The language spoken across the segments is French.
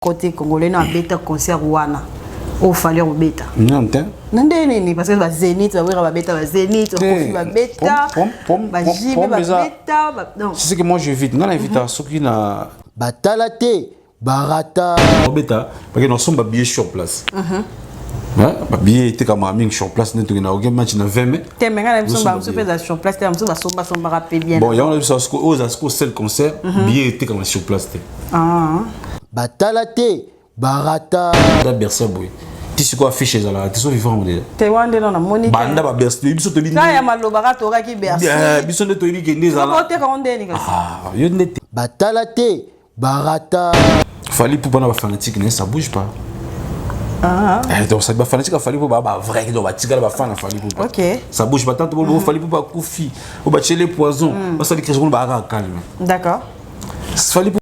côté congolais na beta concert wana au fallait au beta non nani parce que ba Zénith ba beta ba Zénith Kofi ba beta ba Jimmy ba beta non c'est ce que moi je vis dans l'invitation qui na batalate barata au beta parce que nous sommes billets sur place ouais billet était comme aming sur place net na aucun match na 20 mai temenga na biso ba muso pesa sur place te muso ba somba rapé bien bon il y a on a vu ça aux asco seul concert billet était comme sur place batalate barata da bersa boy ti siko affiche za la ti so vivant déjà te wande na monique banda ba bersa biso to bi ça ya maloba ka to ka ki bersa biso ne to bi ke ndeza la te ka onde ni ka yo net batalate barata fallait pour pas na fanatique ne ça bouge pas donc ça va fanatique fallait pour ba vrai donc ba tika ba fan fallait pour OK ça bouge pas tant pour fallait pour ba Kofi ou ba les poisons parce que quelque chose ba calme d'accord fallait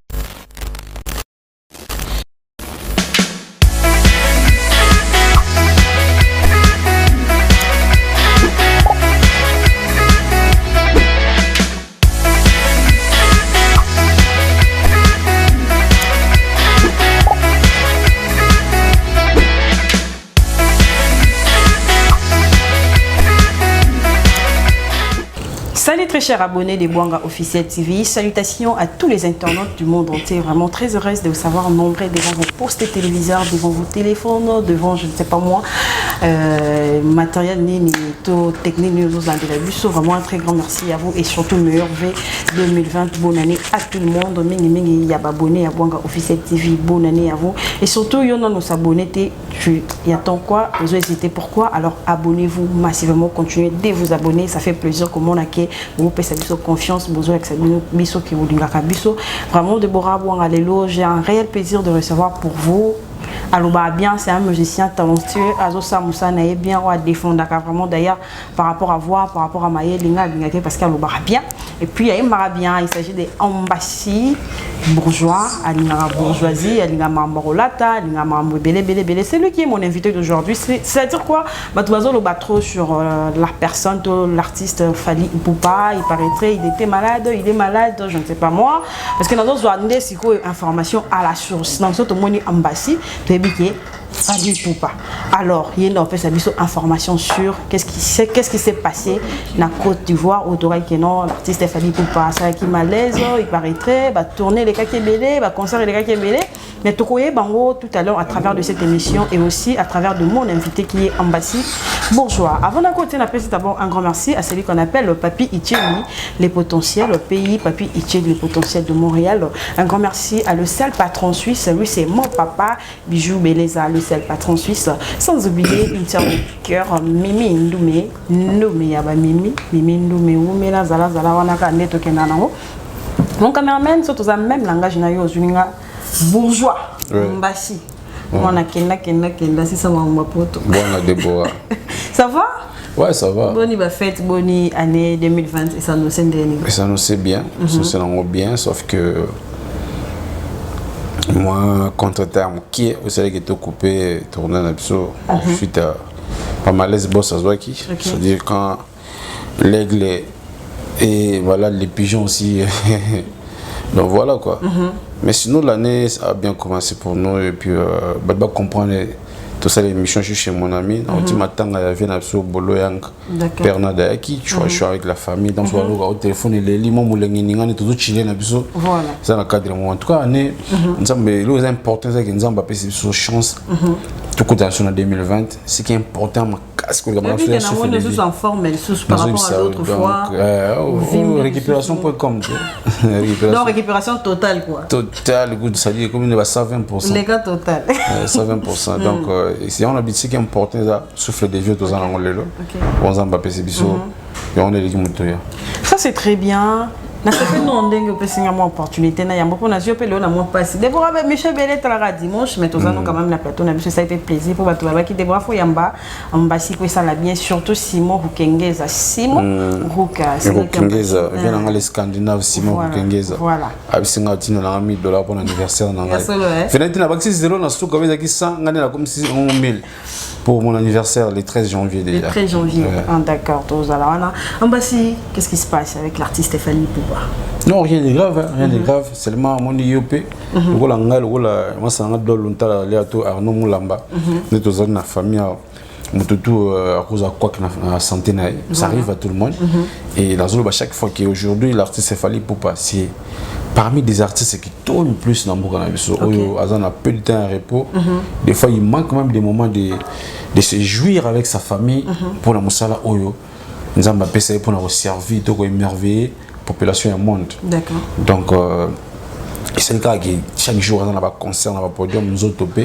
Salut très chers abonnés des Bouanga Officiel TV, salutations à tous les internautes du monde entier, vraiment très heureuse de vous savoir nombreux devant vos postes téléviseurs, devant vos téléphones, devant je ne sais pas moi, matériel ni technique ni nous en vraiment un très grand merci à vous et surtout meilleur V 2020, bonne année à tout le monde, mingi y a abonné à Bouanga Officiel TV, bonne année à vous et surtout y en a nos abonnés, tu y attends quoi, vous hésitez pourquoi, alors abonnez-vous massivement, continuez de vous abonner, ça fait plaisir comme on a vous pouvez savoir confiance, besoin avec biso qui vous dit vraiment Deborah Bouanga Lelo, j'ai un réel plaisir de recevoir pour vous. Alors bien, c'est un musicien talentueux, Azosa Moussa nae bien ou à défendre vraiment d'ailleurs par rapport à voir, par rapport à Maïe Linga parce qu'elle bien. Et puis il y a un bien, il s'agit des ambassades bourgeois, Alinga bourgeoisie, Alinga Mamborolata, Alinga Mambo Bele. C'est lui qui est mon invité d'aujourd'hui. C'est-à-dire quoi? Batouazo le batro sur la personne, l'artiste Fally Ipupa, il paraîtrait, il était malade, il est malade, je ne sais pas moi. Parce que dans d'autres zones, c'est quoi information à la source. Dans ce monde ambassade, Fally Ipupa. Alors, il y a une information sur qu'est-ce qui s'est passé dans la Côte d'Ivoire, au Doral Kenon, l'artiste Fally Ipupa, ça qui malaise, il paraîtrait, va tourner les kakebele, va concert les kakebele. Mais Tokoye Bango tout à l'heure à travers de cette émission et aussi à travers de mon invité qui est Ambassy Bourgeois. Avant d'accompagner, on appelle d'abord un grand merci à celui qu'on appelle le Papi Itchéli, les potentiels, le pays Papi Itchéli, les potentiels de Montréal. Un grand merci à le seul patron suisse, lui c'est mon papa, Bijou Beleza, le seul patron suisse. Sans oublier une sœur de cœur, Mimi Ndoumé, Mimi Ndoumé, Oumela Zala Zala Wanaka Neto Kenanao. Mon caméraman, surtout ça même langage na yo Zuninga. Bourgeois, Mbassi. On a kenda, c'est ça mon pote. Bonne Deborah. Ça va? Ouais, ça va. Bonne fête, bonne année 2020 et ça nous sait bien. Ça nous sait bien, ça nous bien, sauf que moi, contre-terme, qui est, vous savez, qui est coupé, tourné un épisode, suite à pas mal de boss à Zouaki. C'est-à-dire quand l'aigle et voilà, les pigeons aussi. Donc voilà quoi. Mais sinon l'année ça a bien commencé pour nous et puis bah comprendre tout ça l'émission chez mon ami. On dit matin il vient absolument bolo yang père nada qui tu vois je suis avec la famille donc voilà au téléphone il est limon moulengini ngani tout chiller na biso. Voilà. Ça dans cadre en tout cas année nous avons les important c'est que nous avons passé sur chance tout côté en 2020 c'est qui est important parce que la nous en forme par rapport à l'autre fois. Récupération.com. Non, récupération totale quoi. Totale, ça dit comme il va 120%. Les gars total. 120%. Donc si on a dit ce qui est important ça souffle des vieux tous en anglais là. On s'en va passer biso et on est les moutons. Ça c'est très bien. Na fait non ndenge opesi nga opportunité na yambo pona yo pele na mo passer Deborah ba Michel Bellet la dimanche mais tous quand même la plateau na biso ça a été plaisir pour battu ba qui Deborah fo yamba Mbassi ko ça la bien surtout Simon Rukengeza Rukengeza vient dans les Scandinaves Simon Rukengeza voilà abisinga tino na $1000 pour l'anniversaire na ngai fenêtre na baxi 0 na stock avec 100 ngani na comme si 1000 pour mon anniversaire le 13 janvier déjà. Le 13 janvier, d'accord. Mbassi, qu'est-ce qui se passe avec l'artiste Fally Ipupa? quoi. Non, rien de grave, hein, rien de grave. Seulement, mon IOP, le rôle en moi, ça a donné Arnaud Moulamba. Nous sommes dans la famille, tout à cause de quoi que la santé, ça arrive à tout le monde. Et la zone, chaque fois qu'aujourd'hui, l'artiste est fallu pour passer. Parmi des artistes qui tournent plus dans le monde, on a peu de temps à repos. Des fois, il manque même des moments de se jouir avec sa famille pour la moussala Oyo. Nous avons essayé pour nous servir, pour émerveiller la population du monde. D'accord. Donc, c'est le cas que chaque jour, on a un concert, on a un podium, nous autres topé,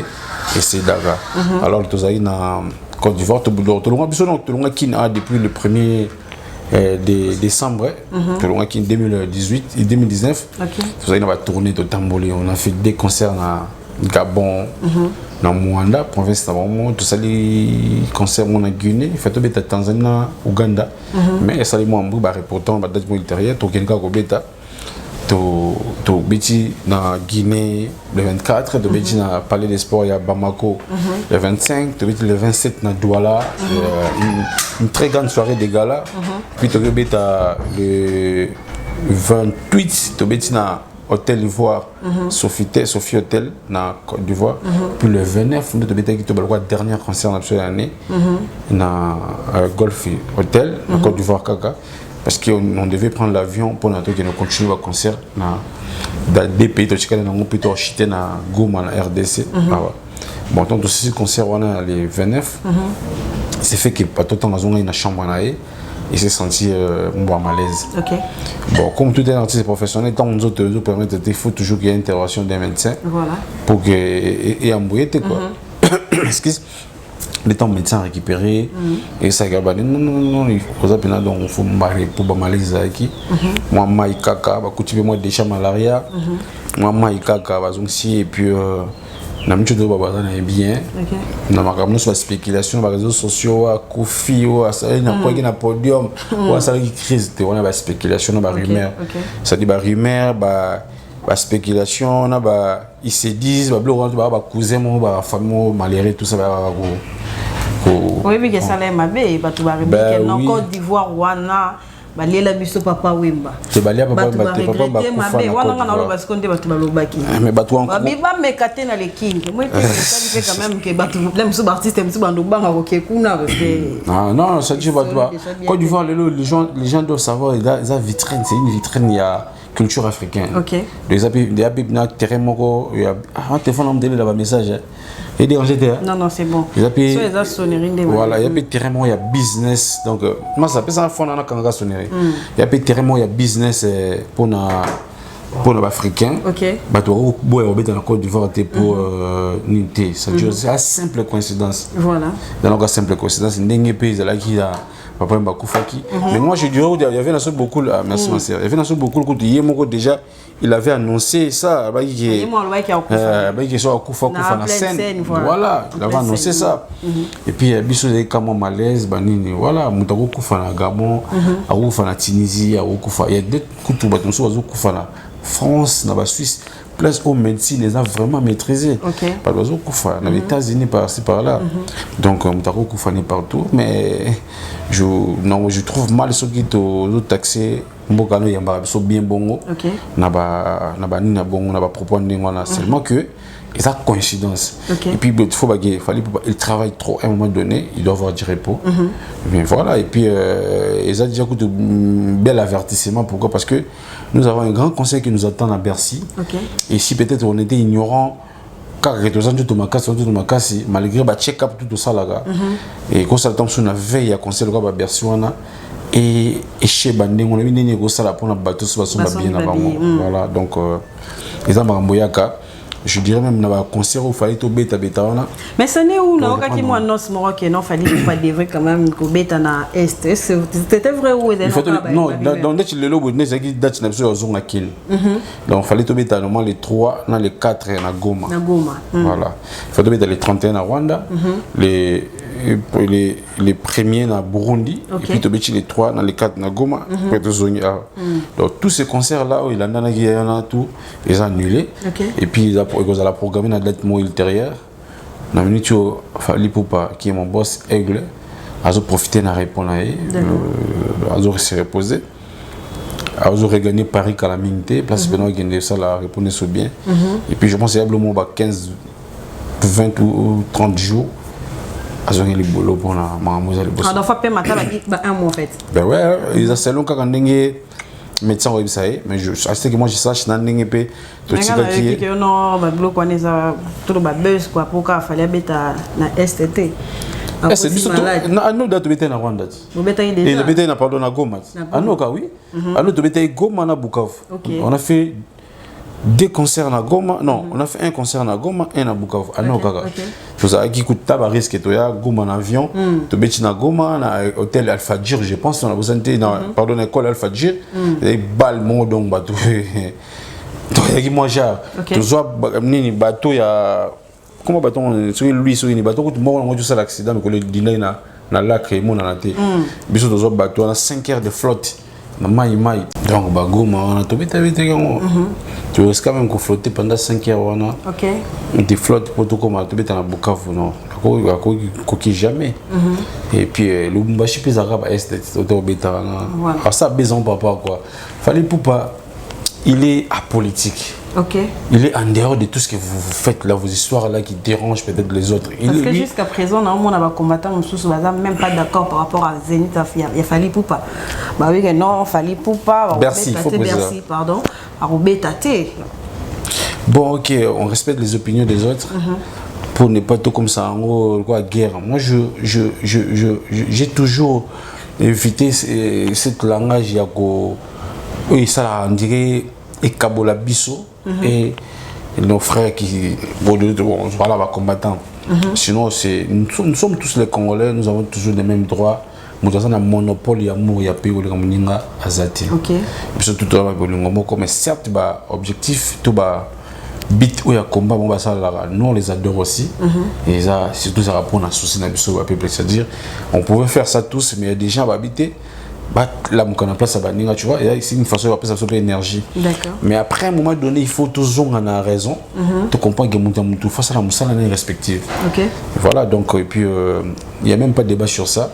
et c'est d'accord. Alors, nous avons en Côte d'Ivoire, tout le monde qui a depuis le 1er décembre, tout le monde qui en 2018 et 2019, nous avons tourné de Tambolé. On a fait des concerts à Gabon, dans Mwanda, province de tout ça, les concerts en Guinée, fait tout bêta Tanzanie, Ouganda, mais ça les moins bon, pourtant, la date militaire, tout quelqu'un qui bêta, tout bêti dans Guinée le 24, tout bêti dans Palais des Sports à Bamako le 25, tout bêti le 27 dans Douala, une très grande soirée de gala, puis tout bêti le 28, tout bêti dans Hôtel d'Ivoire, Sophie Hôtel, dans Côte d'Ivoire. Puis le 29, nous avons le dernier concert de l'année dans Golf Hôtel, dans Côte d'Ivoire, Kaka. Parce qu'on devait prendre l'avion pour continuer le concert dans des pays, dans plutôt acheter dans Goma, dans RDC. Bon, donc, ce concert, on a les 29. C'est fait que pas tout le temps, on a une chambre. Il s'est senti à malaise. Bon, comme tout est artiste professionnel, tant nous autres permettre, il faut toujours qu'il y ait une intervention d'un médecin. Voilà. Pour que et embrouiller quoi. Excuse. Le temps médecin récupéré et ça non il faut marier pour malaise qui moi maïkaka ba coutume moi déjà malaria moi maïkaka ba zonsi et puis na mtu do baba na bien na makamno sur spéculation sur les réseaux sociaux à Kofi ou à ça na quoi na podium ou à ça qui crise on a ba spéculation ba rumeur ça dit ba rumeur ba spéculation na ba ils se disent ba blo ba cousin mo ba famille malheureux tout ça ba oui mais ça les mabé ba tu ba remarquer en Côte d'Ivoire wana ba lela biso papa wemba te balia papa ba mabé wana na lo parce qu'on te ba tu ba lobaki mais ba tu ba biba me katé na le king moi ça dit quand même que ba tu même sous artiste même sous bando banga OK kuna non ça dit ba Côte d'Ivoire les gens doivent savoir la vitrine c'est une vitrine il y a culture africaine. Les habits na terrain moko il y a un téléphone on me donne là message et déranger non c'est bon les habits les sonneries voilà il y a des terrain il y a business donc moi ça peut ça fond na kanga sonnerie il y a des terrain il y a business pour les africains bah tu boire au dans la Côte d'Ivoire pour nité ça c'est une simple coïncidence voilà dans la simple coïncidence ndenge pays là qui a papa Mbakufaki mais moi je dirais il y avait beaucoup merci ma sœur il y avait beaucoup déjà il avait annoncé ça qui soit Kufa na scène voilà il avait annoncé ça et puis biso des camons malaise banini voilà mutako Kufa na Gabon akufa na Tunisie akufa il y a des coups bato so akufa na France na Suisse place où médecine les a vraiment maîtrisés pas besoin Kufa dans les États-Unis par-ci par-là donc mutako Kufa n'est partout mais je trouve mal ceux qui te taxé mbokano yamba so bien bongo na ba bongo na ba propos ndengwana seulement que c'est une coïncidence et puis il faut il travaille trop à un moment donné il doit avoir du repos mais voilà et puis ils ont déjà un bel avertissement pourquoi parce que nous avons un grand conseil qui nous attend à Bercy et si peut-être on était ignorant car malgré le check-up tout ça là et quand ça tombe sur la veille à conseil de Bercy et chez Bandé on a mis des gosses là pour la bateau sur bien avant voilà donc ils ont marmoyaka je dirais même dans un concert où il fallait tout bêta là mais ça n'est où là quand moi annonce moi que non fallait pas devrait quand même que bêta na est c'était vrai ou non dans des le lobo des qui date na besoin zone kill donc fallait tout bêta normalement les 3 dans les 4 na Goma voilà il faut bêta les 31 à Rwanda les premiers dans Burundi et puis les 3 dans les 4 dans Goma donc tous ces concerts là où il en a tout ils ont annulé et puis ils ont programmé dans date ultérieure na minute fallait pour pas qui est mon boss Aigle a profité de répondre a se reposer Ils ont regagné Paris Calamité, place Benoît Guendé, ça la répondait sur bien. Et puis je pense qu'il y a probablement 15, 20 ou 30 jours. Ils ont eu les boulots pour la mademoiselle. Ah, donc, il faut pas un mois en fait. Ben ouais, ils ont selon quand on est médecin au website, mais je sais que moi je sache dans n'engé pe tout ce qui est non ba bloc on est à tout ba buzz quoi pour qu'il fallait beta na STT. C'est juste na nous date beta na Rwanda. Vous beta déjà. Et le beta na pardon na Goma. Ah non ka oui. Ah nous beta Goma na Bukavu. On a fait 2 concerts na Goma. Non, on a fait un concert na Goma et na Bukavu. Ah non kaka. Faut ça qui coûte taba risque to ya Goma en avion, to beti na Goma na hôtel Alpha Djir, je pense on a besoin de pardon école Alpha Djir, et bal mo donc bateau. Donc il y a qui moi ja. To zo nini bateau ya comment bateau sur lui sur une bateau tout mort on a tout ça l'accident mais que le dîner na lac et mon na té. Biso to zo bateau on a 5 heures de flotte. Maï. Donc, Goma, on a tout vite. Tu risques quand même de flotter pendant 5 heures. Ok. Tu flottes pour tout comme tu es dans Bukavu. Non, coquille jamais. Et puis, le Mbashi pèse à Raba Est, ça, besoin papa quoi. Fallait pas. Il est apolitique. Ok. Il est en dehors de tout ce que vous faites là, vos histoires là qui dérangent peut-être les autres. Parce que jusqu'à présent, on a combattant même pas d'accord par rapport à Zénith. Il a fallu pour pas. Bah oui, non, il fallait pour pas. Bercy, pardon. Bon, ok, on respecte les opinions des autres. Pour ne pas tout comme ça, en gros, quoi, guerre. Moi, j'ai toujours évité cette langage. Oui, ça, on dirait, et Kabola Bisso. Et nos frères qui voilà combattants. Sinon nous sommes tous les Congolais, nous avons toujours les mêmes droits. Nous avons un monopole il y a pays où les Moninga azati. OK. Surtout tout mais certes objectif tout bit où il y a combat bon ça nous on les adore aussi. Et ça surtout ça répond à souci na biso peuple, c'est-à-dire on pouvait faire ça tous mais il y a des gens qui habitent là mon en place à Baninga tu vois et c'est une façon d'appeler ça sur l'énergie. D'accord. Mais après à un moment donné il faut toujours on a raison tu comprends que mon face à la moussala respective. OK. Voilà donc et puis il y a même pas de débat sur ça.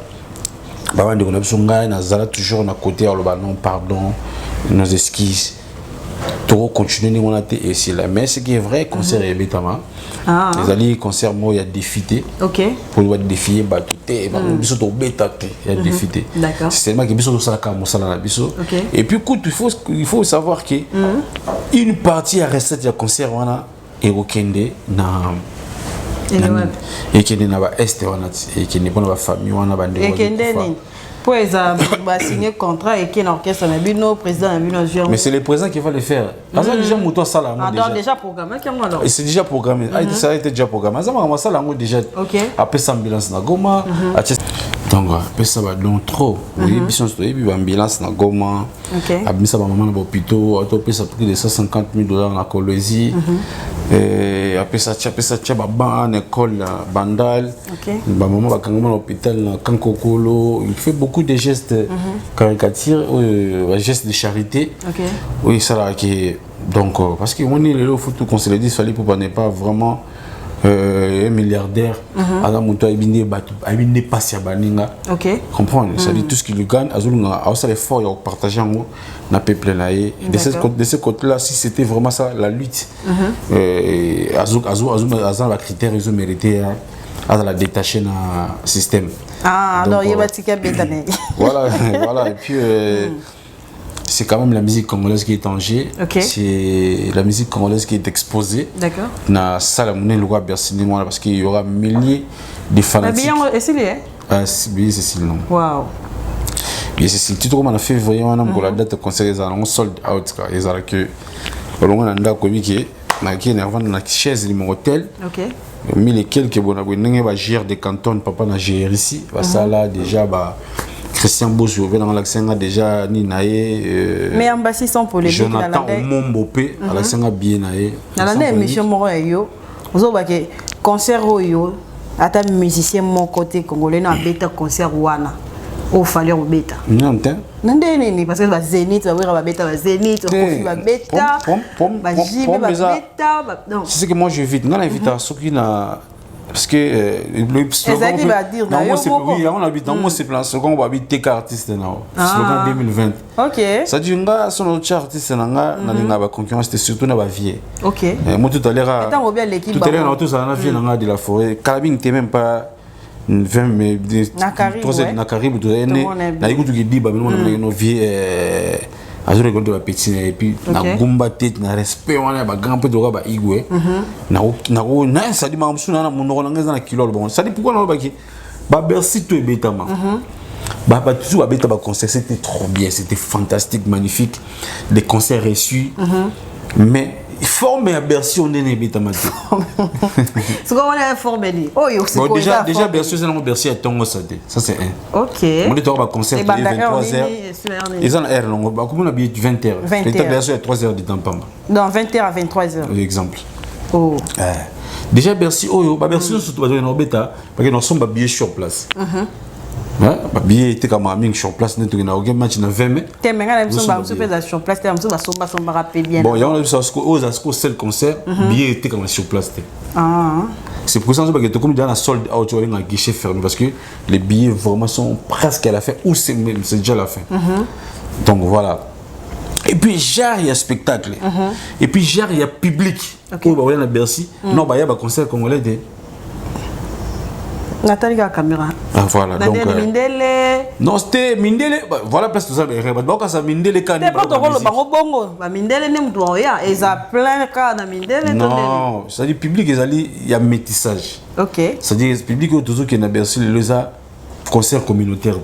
Bah on a toujours à côté non pardon nos esquisses tout continuer mon athée et c'est là mais ce qui est vrai concert et bétama les alliés concert moi il y a défité. OK. Pour le défier batuté biso to bétaté il y a défité. D'accord. C'est seulement que biso to sala comme ça na biso. Et puis écoute il faut savoir que une partie a resté de concert wana et au Kende na et qui n'est pas est et qui n'est pas la famille wana bande et Kende ni pour signer contrat et qui est l'orchestre le président mais c'est le président qui va le faire. Déjà moto ça là déjà programmé et c'est déjà programmé ça a été déjà programmé ça là déjà après ça ambulance na Goma donc après ça va donc trop oui biso to yebi ambulance na Goma après ça maman na hôpital après ça prix de $150,000 na Kolwezi et après ça ban école Bandal maman va quand même à l'hôpital na Kankokolo. Il fait beaucoup de gestes caricatures gestes de charité. Oui ça là qui donc parce que on est là il faut tout qu'on se le dise fallait pour ne pas vraiment un milliardaire à la moto il passe à Baninga. OK. Comprendre ça dit tout ce qu'il gagne azulunga a ça l'effort il partager en na peuple là et de ce côté là si c'était vraiment ça la lutte azul la critère ils ont mérité à la détacher na système. Alors il y a ticket bétané. Voilà et puis c'est quand même la musique congolaise qui est en jeu. C'est la musique congolaise qui est exposée. D'accord. Na salle monnaie le roi Bercy parce qu'il y aura milliers de fanatiques. Et c'est lié. C'est Cécile non. Waouh. Bien c'est tout comme on a fait vraiment pour la date concert ils ont sold out quoi. Ils ont que on a nda ko biki na qui nervant na chaise li mon hôtel. OK. Mais les quelques bon abonnés va gérer des cantons papa na gérer ici. Ça là déjà Christian Bosso dans l'accent déjà ni naé mais ambassy sans polémique Jonathan Mombopé à l'accent bien naé dans la émission Moroyo ozo ba ke concert oyo ata musicien mon côté congolais na beta concert wana au fallait au beta non nini parce que ba Zénith ba beta ba Zénith Kofi ba beta ba Jimé ba beta non c'est ce que moi je vis dans l'invitation qui na parce que le slogan. Qui va dire oui, on habite dans mon slogan, on va habiter artiste slogan 2020. OK. Ça dit nga son autre artiste na nga concurrence c'était surtout na ba vie. OK. Moi tout à l'heure on bien l'équipe tout à l'heure on a vie na de la forêt. Carabine n'était même pas 20 mais 3 na Caraïbes tout na ikutu ki diba mais on a no vie azo rekonde ba petit et puis na gumba tête na respect wana ba grand peu de ba igwe na ça dit ma msuna na monoko na ngeza na kilo bon ça dit pourquoi na ba ki ba Bercy tout ebetama bah tout ba beta ba concert c'était trop bien, c'était fantastique, magnifique, des concerts reçus mais formé à Bercy on est né betama c'est comment on est formé oh bon déjà Bercy c'est non Bercy à Tongo ça c'est un OK on est à concert 23h ils ont air long bah comment on a bien 20h l'état Bercy à 3h du temps pas dans 20h à 23h exemple oh déjà Bercy oh bah Bercy surtout dans beta parce que nous sommes bien sur place bah billet était comme aming sur place net na aucun match na 20 mai te menga na sur place te amso ba rappeler bien bon il y a aux Asco seul concert billet était comme sur place c'est pour ça que tu comme dans la solde out ou un guichet fermé parce que les billets vraiment sont presque à la fin ou c'est déjà la fin donc voilà et puis genre il y a spectacle et puis genre il y a public oh bah on a Bercy non bah il y a un concert congolais de Nathalie la caméra. Ah voilà donc Mindele. Non c'était Mindele voilà place tout ça donc ça Mindele quand c'est pas ton rôle bango bongo ba Mindele ne mtu oya eza plein cas na Mindele non ça dit public il y a métissage OK ça dit public toujours qui na Bercy les a concert communautaire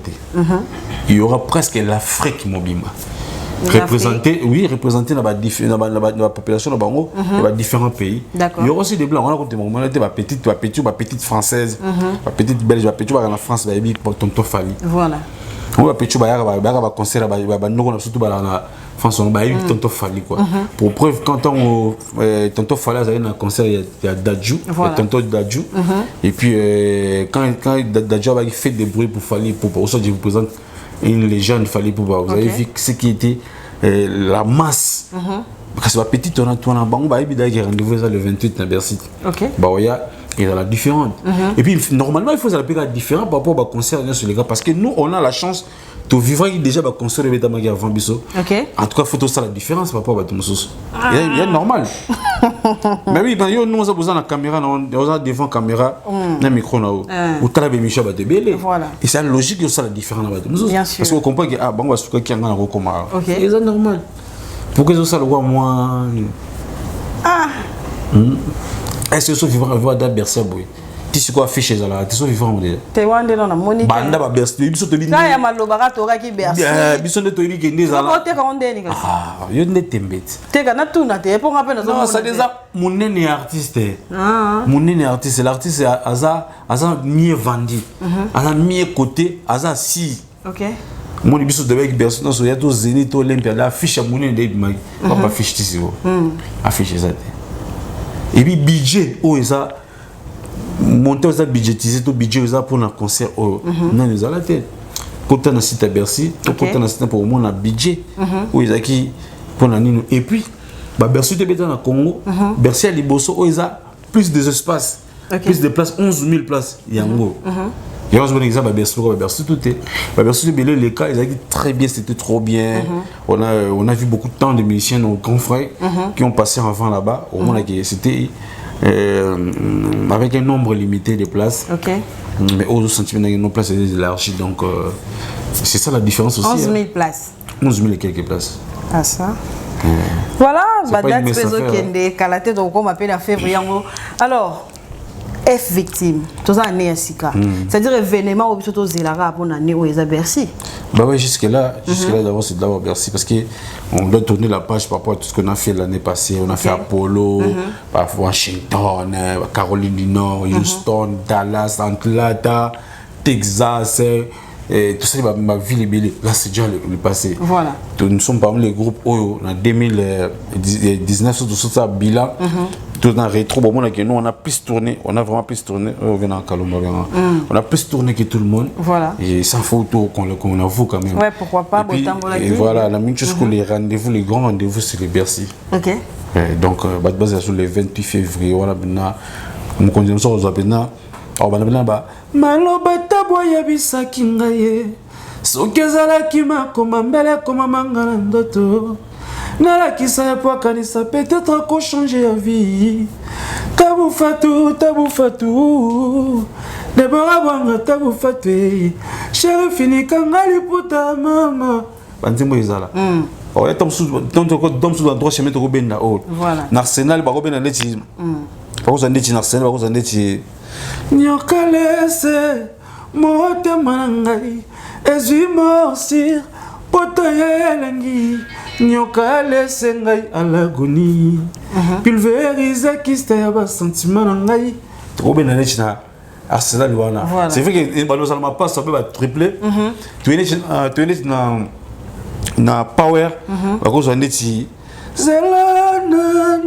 il y aura presque l'Afrique mobima représenter la population de Bango dans différents pays. Il y aura aussi des blancs on a compté moment était ma petite française ma petite belge ma petite en France baby pour tonton Fali voilà on va petite ba concert ba non surtout ba na France on baby tonton Fali quoi pour preuve quand on tonton Fali a un concert il y a Dadju tonton Dadju et puis quand Dadju a fait des bruits pour Fali pour ça je vous présente une légende Fali Pouba vous avez vu ce qui était la masse parce que la petite on a bango ba ibida qui rendez-vous le 28 na Bercy OK bah il y a la différente et puis normalement il faut ça la différent par rapport au concert sur les gars parce que nous on a la chance de vivre déjà ba concert de Betamagi avant biso OK en tout cas faut tout ça la différence par rapport à tout mususu il y a normal mais oui ben nous on a besoin de la caméra on a devant caméra un micro na ou tala be micha ba de belé voilà et c'est logique que ça la différence ba mususu parce qu'on comprend que ah bango suka ki ngana ko koma OK c'est normal pourquoi ça le voit moi est-ce que ce vivant dans Bercy boy tu sais quoi afficher ça là tu sais vivant déjà te wande non na monique banda ba Bercy biso to bi ça ya maloba ka to ka ki Bercy biso ne to bi ke ndeza là te ka onde ni ka ah yo ne tembet te ka na tuna te pour ngape na non ça déjà mon nene artiste mon nene artiste l'artiste aza mieux vendu aza mieux côté aza si OK mon biso de avec Bercy non so ya to Zénith to Olympia la affiche mon nene de mag pas affiche ici affiche ça et puis budget oh ça monter aux budgétisé tout budget aux pour un concert oh non nous à la tête quand on a site à Bercy quand on a site pour mon budget où ils a qui pour la nino et puis bah Bercy de béton à Congo Bercy à Liboso où ils a plus de espace plus de place 11 000 places il y a un gros il y a un exemple à Bercy tout est Bercy de les cas ils a dit très bien c'était trop bien on a vu beaucoup de temps de musiciens nos grands frères qui ont passé avant là-bas au moins c'était avec un nombre limité de places mais aux sentiments nos places c'est de l'archi donc c'est ça la différence aussi 11 000 places 11 000 et quelques places ah ça voilà bah date peso kende kalaté donc on m'appelle en février alors F victime tout ça né sika c'est-à-dire événement au biso zelara pour année où ils a Bercy bah ouais jusque là d'abord c'est d'abord Bercy parce que on doit tourner la page par rapport à tout ce qu'on a fait l'année passée on a fait Apollo parfois Washington Caroline du Nord Houston Dallas Atlanta Texas et tout ça ma ville est belle là c'est déjà le passé voilà nous sommes parmi les groupes en 2019 tout ça bilan tout dans rétro bon nous on a plus tourné on a vraiment plus tourné on a plus tourné que tout le monde voilà et sans photo qu'on avoue quand même ouais pourquoi pas et voilà la même chose que les rendez-vous les grands rendez-vous c'est les Bercy OK donc base sur le 28 février voilà maintenant on continue ça aux maintenant alors bana ba maloba tabwa ya bisaki ngaye soki ezalaki makoma mbele koma manga na ndoto nalakisa ya po akanisa peut-être akochanger ya vie tabu fatu Debora bwanga tabu fatu chéri finika ngali puta mama banzimbo ezala oh tom sous dans droit chemin to benda oh Arsenal ba benda leti ba ko zandeti Arsenal ba ko zandeti nyokalese motema ngai ezui morsir poto yelengi nyokalese ngai alagoni pulveriser kiste ya ba sentiment ngai to benda leti na Arsenal wana c'est vrai que banos alma passe ça peut ba triplé tu es na power bakozo ndeti zelana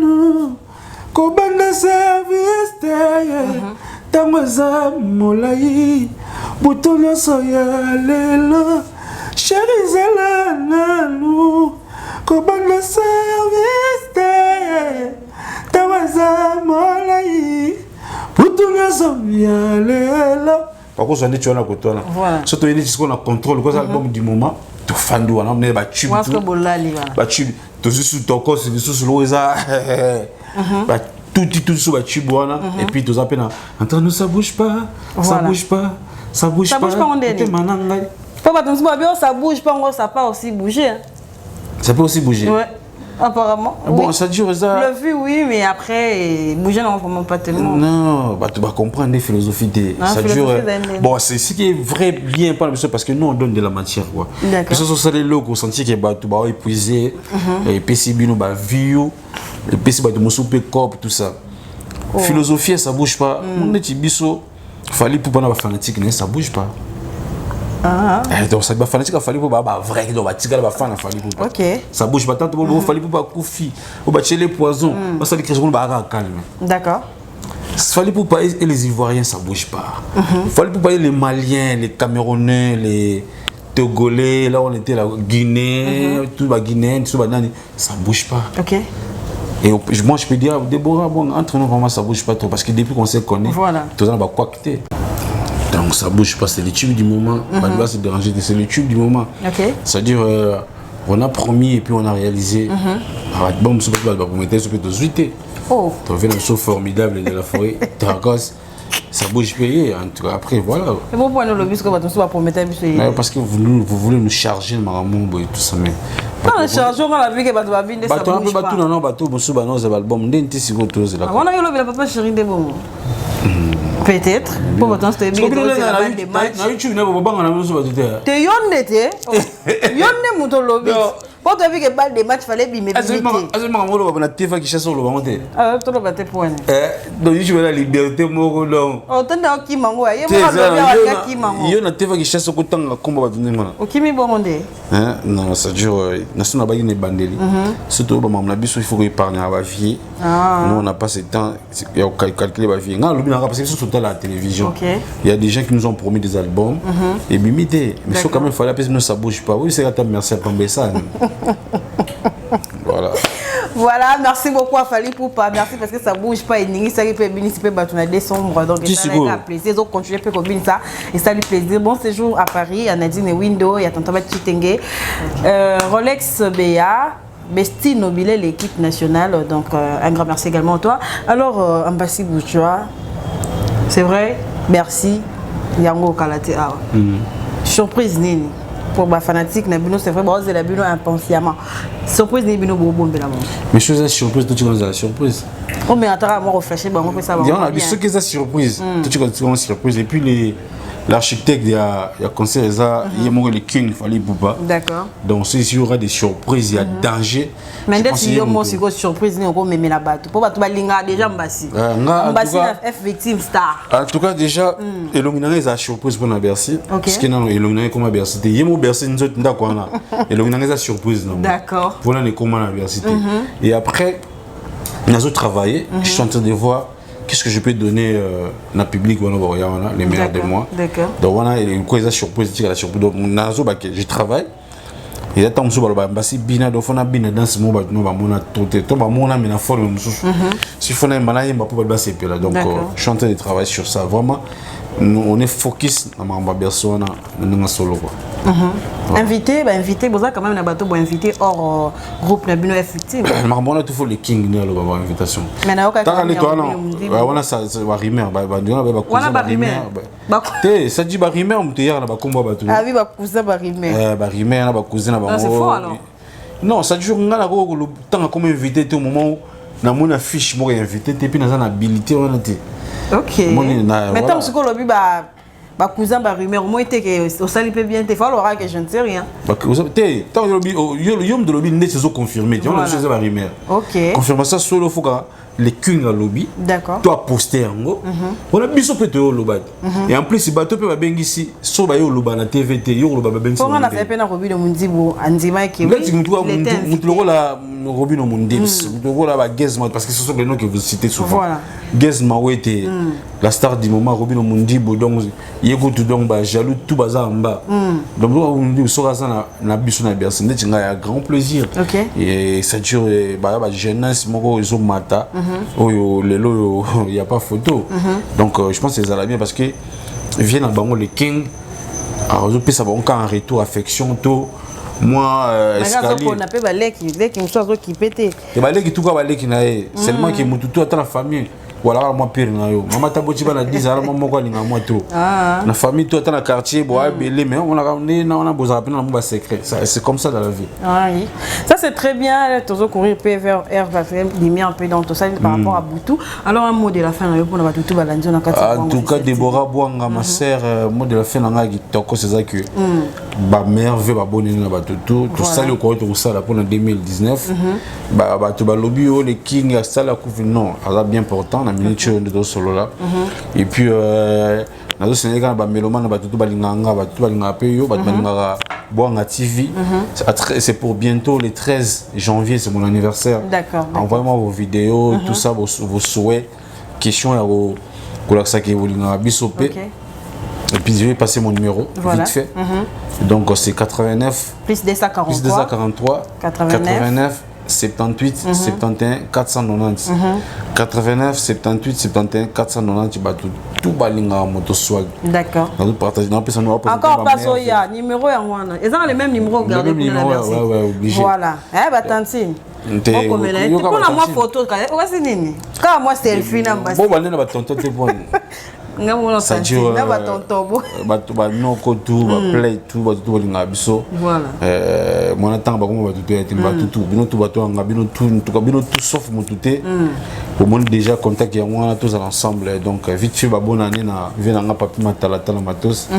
ko banda service te tamaza molai butonya soya lelo chéri zelana ko banda service te tamaza molai butonya soya lelo bakozo ndeti wana kotona surtout ndeti ce qu'on a contrôle quoi album du moment to fandu wana on est ba tube ba tube to sous toko sous loza ba tout sous ba tube wana et puis to zapena entendre ça bouge pas on est mananga pas ba tonso ba ça bouge pas on ça pas aussi bouger ça peut aussi bouger ouais apparemment bon oui. Ça dure ça le vu oui mais après bouger non vraiment pas tellement non bah tu vas comprendre les philosophies de ça dure bon c'est ce qui est vrai bien pas parce que nous on donne de la matière quoi que ce soit les locaux sentir que bah tu vas épuiser et PC bino bah view et PC bah de mon souper cop tout ça philosophie ça bouge pas on est biso fallait pour pas na fanatique mais ça bouge pas donc ça va fanatique il fallait pour bah vrai donc va tirer la fan fallait pour OK ça bouge pas tant pour fallait pour pas koufi ou bah les poisons parce que les créations bah calme d'accord il fallait pour pas et les Ivoiriens ça bouge pas il fallait pour pas les Maliens les Camerounais les Togolais là on était la Guinée tout bah Guinée tout bah nani ça bouge pas OK et moi je peux dire Déborah bon entre nous vraiment ça bouge pas trop parce que depuis qu'on s'est connaît tout ça va quoi quitter. Donc ça bouge pas, c'est le tube du moment. On va se déranger, c'est le tube du moment. C'est-à-dire, on a promis et puis on a réalisé. Bon, ça peut être 18. Oh. Tu as fait un show formidable de la forêt. Ça bouge payé. Après, voilà. C'est bon pour nous le bus que va promettre. Parce que vous voulez nous charger le maramon et tout ça. Mais non, charger on a vu que tu vas venir ça bouge pas. Non, non, bateau, bon, ça nos albums. N'était si gros tous là. On a eu le papa chéri de bon. Peut-être. Pour autant, c'était bien. Na YouTube, na baba ngana muso batute. Te yonne te. Yonne muto lobby. Pour te dire que balle des matchs fallait bimer. Azema ngolo baba na TV qui chasse le bangote. Ah, to lo bate point. Donc YouTube la liberté moko long. Oh, tanda ki mango ya. Yemo lo ya ki mango. Yo na TV qui chasse ko tanga komba batune ngana. Okimi bomonde. Non, ça dure na sona ba yine bandeli. Surtout ba mamna biso il faut épargner à la vie. Nous on n'a pas ce temps il y a calculer la vie. Ngalo bina parce que sur la télévision. Il y a des gens qui nous ont promis des albums et bimité mais faut quand même fallait appeler nous ça bouge pas. Oui, c'est à ta merci à tomber ça. Voilà, merci beaucoup à Fali Poupa, merci parce que ça bouge pas et Ningi ça peut bénir peut battre dans décembre donc ça a plaisir donc continuer peut combiner ça et ça lui plaisir. Bon séjour à Paris, à Nadine et Window et à Tantaba Chitenge. Rolex BA Besti Nobile l'équipe nationale donc un grand merci également à toi. Alors Ambassi Bouchoua, c'est vrai, merci Yango Kalate Awa. Surprise Nini. Pour les fanatiques, c'est vrai, c'est la bino inconsciemment. Surprise, c'est bino bobo de la monde. Mais chose surprise, tout tu la surprise. Oh mais attends, moi refléchir, on peut savoir. Il y a des choses qui sont surprise, tout tu connais surprise et puis l'architecte il y a conseil ça, il y a le king fallait Poupa. D'accord. Donc si il y aura des surprises, il y a danger. Mais dès qu'il y a une surprise, on va même la battre. Pour battre Balinga déjà Mbassi. Mbassi F victime star. En tout cas déjà, Elongina est surprise pour la Bercy. Parce que non, Elongina comme Bercy, il y a mon Bercy nous autres d'accord là. Elongina est surprise non. D'accord. Pour la comment la Bercy. Et après, nous avons travaillé. Je suis en train de voir. Qu'est-ce que je peux donner dans le public, les meilleurs de moi. D'accord. Donc, voilà, il y a une surprise. Donc, je travaille Et là, tant que si bina do fona bina dans ce moment, nous va mona toté, to va mona mais na forme mususu. Si fona mbana yemba pour ba c'est là. Donc je suis en train de travailler sur ça. Vraiment, on est focus na mamba berso na solo quoi. Invité, invité, vous avez quand même un bateau pour inviter hors groupe na bino effectif. Marbona tout faut le king na lo invitation. Mais na oka. Tant que toi non, on a ça va rimer ba cousin ba rimer. Te ça dit ba rimer on te hier na ba combo bateau. Ah oui ba cousin ba rimer. Ba rimer na ba cousin na ba. C'est fort alors. Non, ça dure ngala ko le temps comme invité au moment où na mon affiche moi invité et puis na ça habilité on a dit. OK. Mais tant que le ba cousin ba rumeur au moins était que au sali peut bien te faut alors que je ne sais rien. Ba cousin te tant le yom de lobby n'est pas confirmé, on a chose ba rumeur. OK. Confirmation solo faut que les kings à lobby. D'accord. Toi poster ngo. On a biso peut au lobat. Et en plus si bateau peut ba bengi ici, so ba yo loba na TVT, yo loba ba bengi. Comment on a fait peine Robi de Mundibo, Andima qui oui. Mutu la Robi no Mundibs, mutu la ba Gezma parce que ce sont les noms que vous citez souvent. Voilà. Gezma était la star du moment Robi no Mundibo donc yego tout donc ba jaloux tout bazar en bas. Donc on dit so ça na biso na berse, ndeti nga grand plaisir. OK. Et ça dure ba jeunesse moko zo mata. Oh, il n'y a pas photo. Donc, je pense que c'est bien parce que viennent à Bango les Kings. Alors, je pense qu'ils en retour affection. Moi, escalier. On appelle balai qui me soit qui pété. Et balai qui tout cas balai qui n'a seulement qui est tout à la famille. Voilà moi pire na yo mama taboti bana 10 ans maman ko linga moi tout na famille tout dans le quartier bois belé mais on a ramené on a besoin rappeler dans mon secret ça c'est comme ça dans la vie. Ah oui ça c'est très bien toujours courir vers va faire lumière un peu dans tout ça par rapport à Boutou. Alors un mot de la fin pour na tout balandi on a en tout cas Déborah Boanga ma sœur mot de la fin na ngi toko c'est ça que ba mère veut ba bonne na ba tout ça le quoi tout ça là pour en 2019 ba tout ba lobby les king à ça la coupe non ça bien important miniature de solo là et puis nazo Sénégal ba mélomane ba tout balinga pe yo ba balinga boanga TV c'est pour bientôt le 13 janvier c'est mon anniversaire. D'accord. Envoyez-moi vos vidéos tout ça vos souhaits questions ya ko ça qui bolinga bisopé et puis je vais passer mon numéro vite fait. Donc c'est 89 plus 243 89 78 71 490 89 78 71 490 tout balinga moto swag. D'accord. Nous partager encore pas soya numéro ya wana ils ont le même numéro gardé pour la version. Ouais obligé. Voilà tantine on comme là tu prends moi photo quand c'est nini quand moi selfie na mbasi bon bana ba tonton te bon ngamona tantine na ba tonton ba no ko tout ba play tout ba tout balinga biso. Voilà mon attend ba ko ba tout été ba tout bino tout ba to nga bino tout sauf mon touté au monde déjà contact ya moi tous ensemble donc vite fait ba bonne année na vient nga papi matala tala matos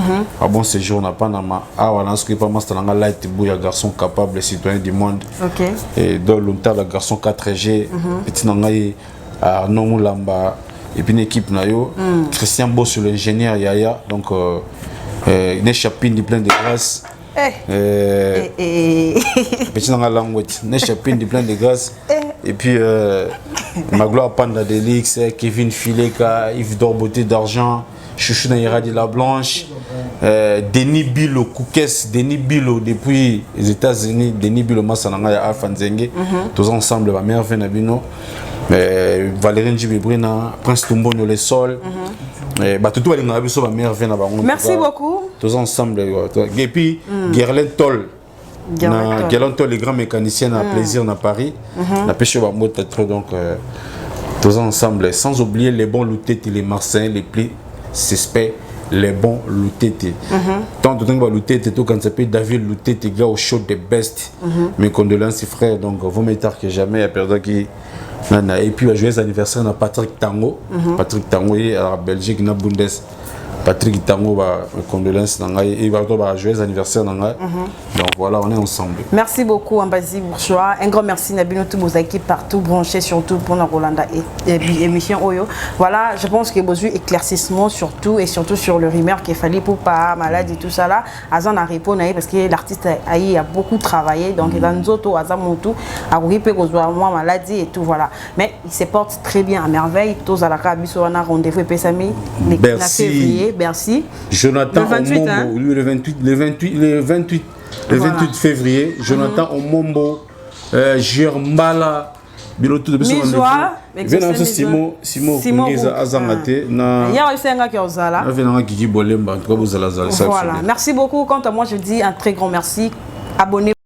a bon séjour na Panama ah voilà ce que pas master nga light bouya garçon capable citoyen du monde. OK. Et dans longtemps le garçon 4G petit ngai à non lamba et puis une équipe na yo Christian Boss l'ingénieur Yaya donc une chapine plein de grâce petit nanga language une chapine plein de grâce et puis Magloire Panda Delix Kevin Fileka Yves Dorboté d'argent Chouchou Naira de la Blanche Denis Bilo Koukes Denis Bilo depuis les États-Unis Denis Bilo Massananga ya Alpha Nzenge tous ensemble la meilleure Nabino Valérie Njibibrina Prince Tumbono le sol tout les biso ba meilleure na bango. Merci beaucoup tous ensemble et puis Guerlain Toll Guerlain Toll les grands mécaniciens à plaisir à Paris na pêche ba mota trop donc tous ensemble sans oublier les bons Loutet les Marseillais les plus suspects les bons Loutet tant de temps ba Loutet tout quand ça peut David Loutet gars au show des best mes condoléances frères donc vous mettez tard que jamais à perdre qui et puis joyeux anniversaire à Patrick Tango Patrick Tango et à la Belgique na Bundes Patrick Tango va condoléances et va joyeux anniversaire donc voilà on est ensemble. Merci beaucoup Ambazi Bourgeois un grand merci Nabino tous vos équipes partout branchés surtout pour la Rolanda et émission Oyo voilà je pense que besoin éclaircissement surtout et surtout sur le rumeur qu'il fallait pour pas maladie tout ça là Azan a répondu parce que l'artiste a beaucoup travaillé donc dans nous autres Azan Moutou a répondu aux moi maladie et tout voilà mais il se porte très bien à merveille tous à la Kabiso on a rendez-vous Pesami le 9 février. Merci. Jonathan le 28, hein? Le 28 le 28 février. Jonathan Omombo, Mbala, Bilotou de Miswa, Simon Kungeza Azangate. Voilà, merci beaucoup. Quant à moi, je dis un très grand merci. Abonnez-vous.